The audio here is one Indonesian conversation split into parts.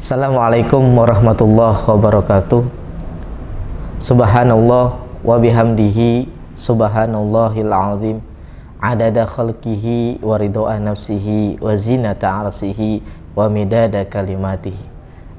Assalamualaikum warahmatullahi wabarakatuh. Subhanallah wa bihamdihi subhanallahil azim adada khalqihi wa ridha nafsihi wa zinata arsihi wa midada kalimatihi.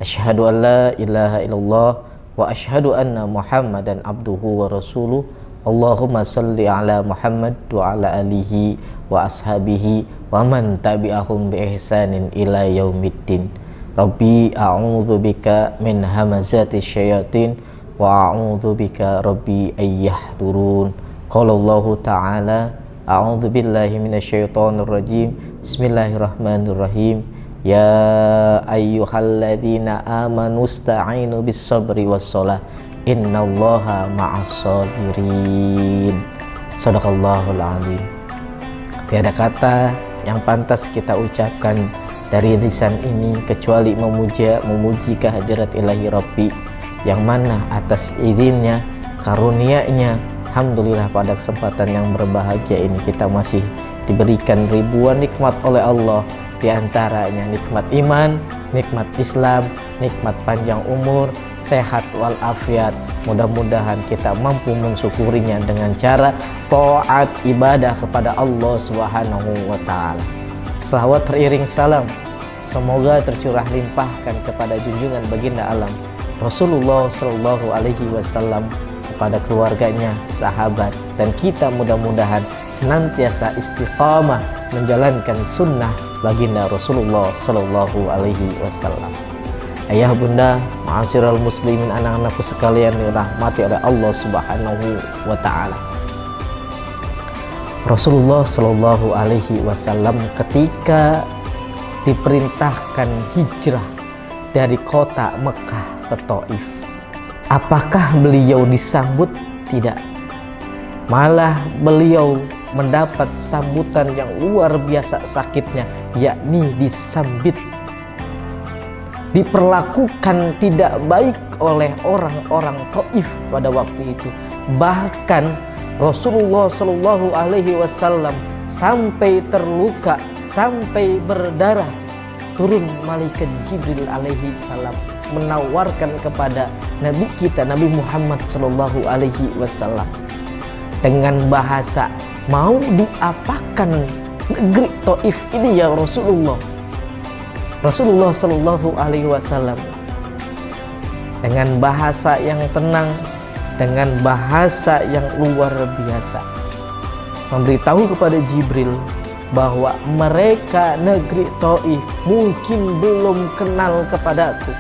Asyhadu an la ilaha illallah wa asyhadu anna Muhammadan abduhu wa rasuluh. Allahumma salli ala Muhammad wa ala alihi wa ashabihi wa man tabi'ahum bi ihsanin ila yaumiddin. Rabbi a'udzu bika min hamazati syayatin wa a'udzu bika rabbi ayyahdurun. Qala Allahu ta'ala a'udzu billahi minasyaitonir rajim. Bismillahirrahmanirrahim. Ya ayyuhalladzina amanu ista'inu bis sabri was shalah innallaha ma'as sabirin. Shadaqallahul azim. Tiada kata yang pantas kita ucapkan dari lisan ini kecuali memuji kehadirat ilahi Rabbi, yang mana atas izinnya, karunia-Nya, alhamdulillah pada kesempatan yang berbahagia ini kita masih diberikan ribuan nikmat oleh Allah. Di antaranya nikmat iman, nikmat Islam, nikmat panjang umur, sehat walafiat. Mudah-mudahan kita mampu mensyukurinya dengan cara taat ibadah kepada Allah Subhanahu wa ta'ala. Selawat teriring salam semoga tercurah limpahkan kepada junjungan baginda alam Rasulullah Shallallahu Alaihi Wasallam, kepada keluarganya, sahabat, dan kita mudah-mudahan senantiasa istiqamah menjalankan sunnah baginda Rasulullah Shallallahu Alaihi Wasallam. Ayah bunda, ma'asyiral muslimin, anak-anakku sekalian dirahmati oleh Allah Subhanahu wa ta'ala. Rasulullah Shallallahu Alaihi Wasallam ketika diperintahkan hijrah dari kota Mekah ke Taif, apakah beliau disambut? Tidak. Malah beliau mendapat sambutan yang luar biasa sakitnya, yakni disambit, diperlakukan tidak baik oleh orang-orang Taif pada waktu itu. Bahkan Rasulullah Shallallahu Alaihi Wasallam sampai terluka, sampai berdarah. Turun malaikat Jibril alaihi salam menawarkan kepada Nabi kita Nabi Muhammad Shallallahu Alaihi Wasallam dengan bahasa, mau diapakan negeri Taif ini ya Rasulullah? Rasulullah Shallallahu Alaihi Wasallam dengan bahasa yang tenang, dengan bahasa yang luar biasa memberitahu kepada Jibril bahwa mereka negeri Taif mungkin belum kenal kepadaku,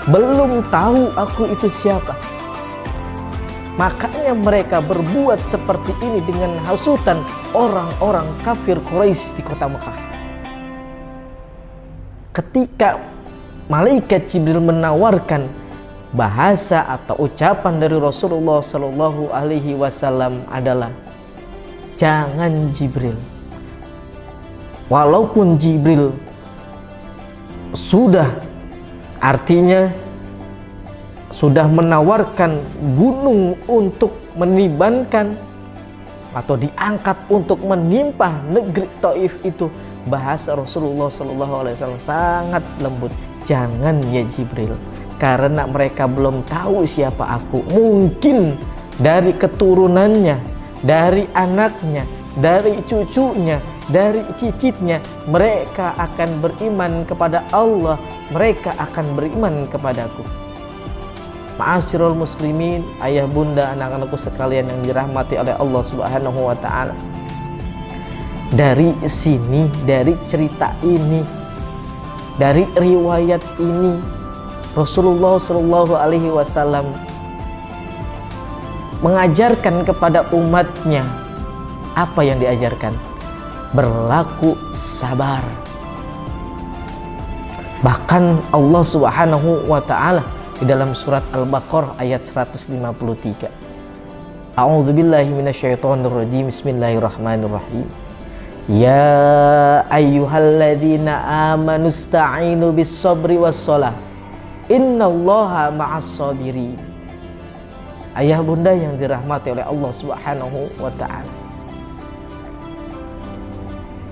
belum tahu aku itu siapa. Makanya mereka berbuat seperti ini dengan hasutan orang-orang kafir Quraisy di kota Mekah. Ketika malaikat Jibril menawarkan bahasa atau ucapan dari Rasulullah Shallallahu Alaihi Wasallam adalah, jangan Jibril. Walaupun Jibril sudah, artinya sudah menawarkan gunung untuk menibankan atau diangkat untuk menimpa negeri Taif itu, bahasa Rasulullah Shallallahu Alaihi Wasallam sangat lembut. Jangan ya Jibril, karena mereka belum tahu siapa aku. Mungkin dari keturunannya, dari anaknya, dari cucunya, dari cicitnya, mereka akan beriman kepada Allah, mereka akan beriman kepadaku. Ma'asyiral muslimin, ayah bunda, anak-anakku sekalian yang dirahmati oleh Allah Subhanahu wa ta'ala. Dari sini, dari cerita ini, dari riwayat ini, Rasulullah Shallallahu Alaihi Wasallam mengajarkan kepada umatnya. Apa yang diajarkan? Berlaku sabar. Bahkan Allah Subhanahu wa ta'ala di dalam surat Al-Baqarah ayat 153, A'udzubillahi minasyaitonirrajim. Bismillahirrahmanirrahim. Ya ayyuhalladzina amanu ista'inu bis sabri was shalah innallaha ma'as sabirin. Ayah bunda yang dirahmati oleh Allah Subhanahu wa ta'ala,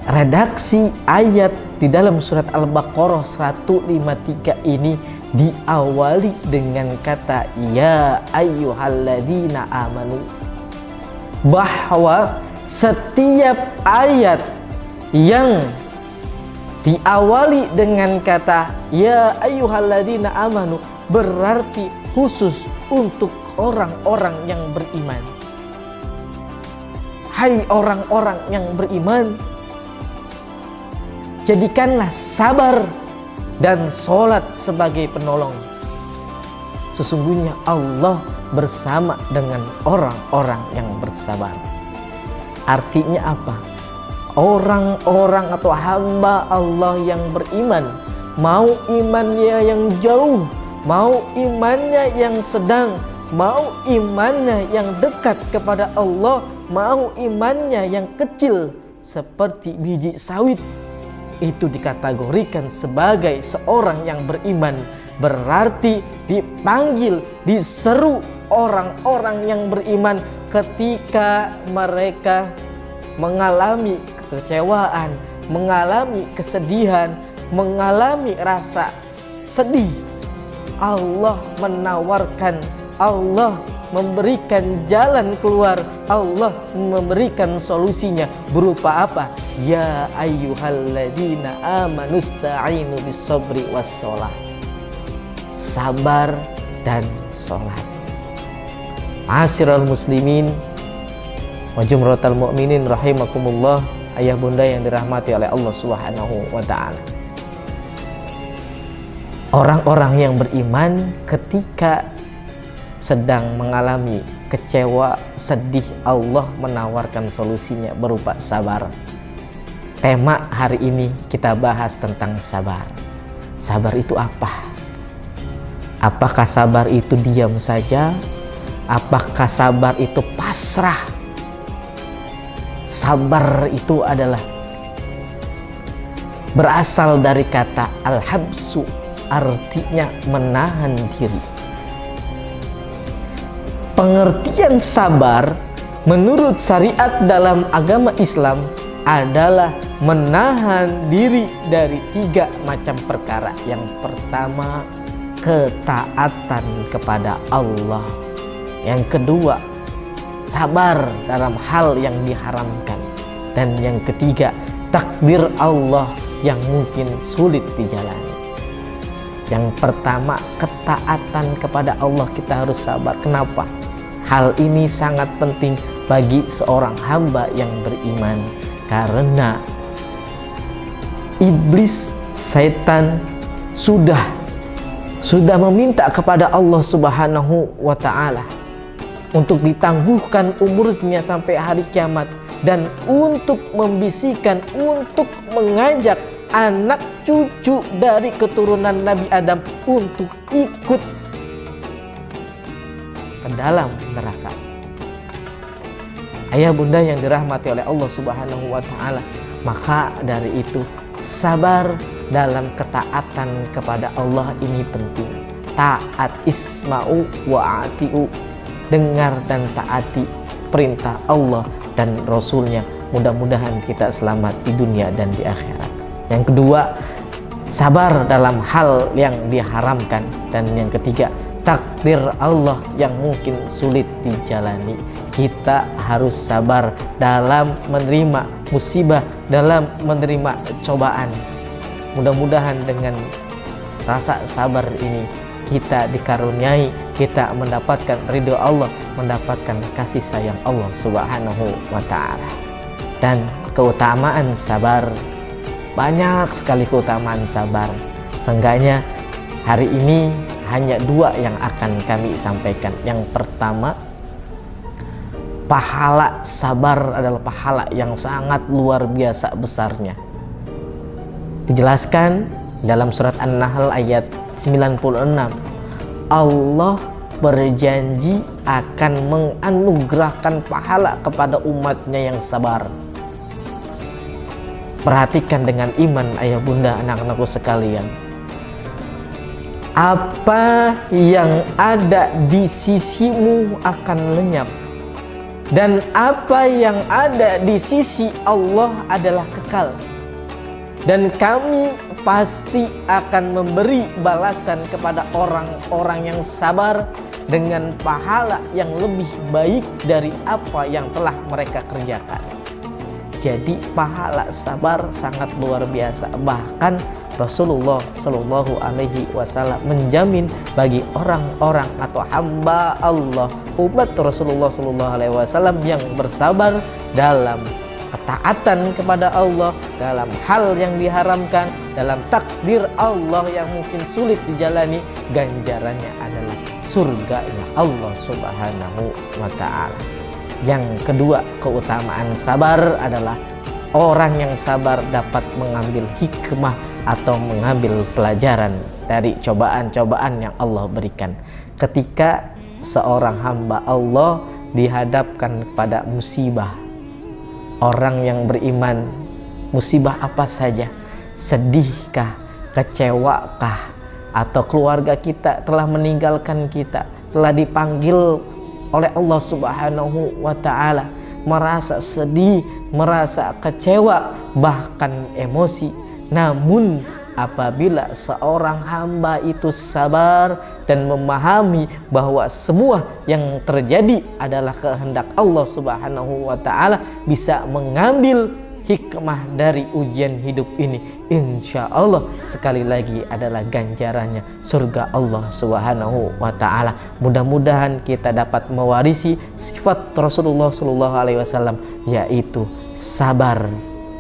redaksi ayat di dalam surat Al-Baqarah 153 ini diawali dengan kata ya ayyuhalladzina amanu, bahwa setiap ayat yang diawali dengan kata ya ayyuhalladzina amanu berarti khusus untuk orang-orang yang beriman. Hai orang-orang yang beriman, jadikanlah sabar dan sholat sebagai penolong. Sesungguhnya Allah bersama dengan orang-orang yang bersabar. Artinya apa? Orang-orang atau hamba Allah yang beriman, mau imannya yang jauh, mau imannya yang sedang, mau imannya yang dekat kepada Allah, mau imannya yang kecil seperti biji sawit, itu dikategorikan sebagai seorang yang beriman. Berarti dipanggil, diseru orang-orang yang beriman ketika mereka mengalami kekecewaan, mengalami kesedihan, mengalami rasa sedih. Allah menawarkan, Allah memberikan jalan keluar, Allah memberikan solusinya berupa apa? Ya ayyuhalladzina amanu sta'inu bis-sabri was-shalah. Sabar dan sholat. Ma'asyiral muslimin wa jumratal mu'minin rahimakumullah, ayah bunda yang dirahmati oleh Allah Subhanahu wa ta'ala. Orang-orang yang beriman ketika sedang mengalami kecewa, sedih, Allah menawarkan solusinya berupa sabar. Tema hari ini kita bahas tentang sabar. Sabar itu apa? Apakah sabar itu diam saja? Apakah sabar itu pasrah? Sabar itu adalah berasal dari kata al-habsu, artinya menahan diri. Pengertian sabar menurut syariat dalam agama Islam adalah menahan diri dari 3 macam perkara. Yang pertama, ketaatan kepada Allah. Yang kedua, sabar dalam hal yang diharamkan. Dan yang ketiga, takdir Allah yang mungkin sulit dijalani. Yang pertama, ketaatan kepada Allah, kita harus sabar. Kenapa? Hal ini sangat penting bagi seorang hamba yang beriman, karena iblis, setan sudah meminta kepada Allah Subhanahu wa ta'ala untuk ditangguhkan umurnya sampai hari kiamat, dan untuk membisikkan, untuk mengajak anak cucu dari keturunan Nabi Adam untuk ikut ke dalam neraka. Ayah bunda yang dirahmati oleh Allah Subhanahu wa ta'ala, maka dari itu sabar dalam ketaatan kepada Allah ini penting. Taat, isma'u wa ati'u, dengar dan taati perintah Allah dan Rasulnya. Mudah-mudahan kita selamat di dunia dan di akhirat. Yang kedua, sabar dalam hal yang diharamkan. Dan yang ketiga, takdir Allah yang mungkin sulit dijalani. Kita harus sabar dalam menerima musibah, dalam menerima cobaan. Mudah-mudahan dengan rasa sabar ini kita dikaruniai, kita mendapatkan ridho Allah, mendapatkan kasih sayang Allah Subhanahu wa ta'ala. Dan keutamaan sabar, banyak sekali keutamaan sabar. Seenggaknya hari ini hanya 2 yang akan kami sampaikan. Yang pertama, pahala sabar adalah pahala yang sangat luar biasa besarnya. Dijelaskan dalam surat An-Nahl ayat 96, Allah berjanji akan menganugerahkan pahala kepada umatnya yang sabar. Perhatikan dengan iman ayah bunda, anak-anakku sekalian. Apa yang ada di sisimu akan lenyap. Dan apa yang ada di sisi Allah adalah kekal. Dan kami pasti akan memberi balasan kepada orang-orang yang sabar dengan pahala yang lebih baik dari apa yang telah mereka kerjakan. Jadi pahala sabar sangat luar biasa. Bahkan Rasulullah Shallallahu Alaihi Wasallam menjamin bagi orang-orang atau hamba Allah, umat Rasulullah Shallallahu Alaihi Wasallam yang bersabar dalam ketaatan kepada Allah, dalam hal yang diharamkan, dalam takdir Allah yang mungkin sulit dijalani, ganjarannya adalah surganya Allah Subhanahu wa Ta'ala. Yang kedua, keutamaan sabar adalah orang yang sabar dapat mengambil hikmah atau mengambil pelajaran dari cobaan-cobaan yang Allah berikan. Ketika seorang hamba Allah dihadapkan pada musibah, orang yang beriman, musibah apa saja, sedihkah, kecewakah, atau keluarga kita telah meninggalkan kita, telah dipanggil oleh Allah Subhanahu wa Ta'ala, merasa sedih, merasa kecewa, bahkan emosi. Namun apabila seorang hamba itu sabar dan memahami bahwa semua yang terjadi adalah kehendak Allah Subhanahu wa Ta'ala, bisa mengambil hikmah dari ujian hidup ini, insya Allah sekali lagi adalah ganjarannya surga Allah Subhanahu wa Ta'ala. Mudah-mudahan kita dapat mewarisi sifat Rasulullah Shallallahu Alaihi Wasallam, yaitu sabar.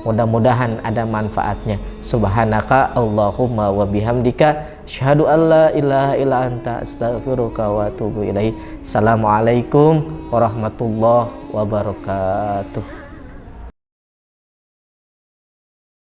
Mudah-mudahan ada manfaatnya. Subhanaka Allahumma wa bihamdika, asyhadu an la ilaha illa anta, astaghfiruka wa atubu ilaik. Assalamualaikum warahmatullahi wabarakatuh.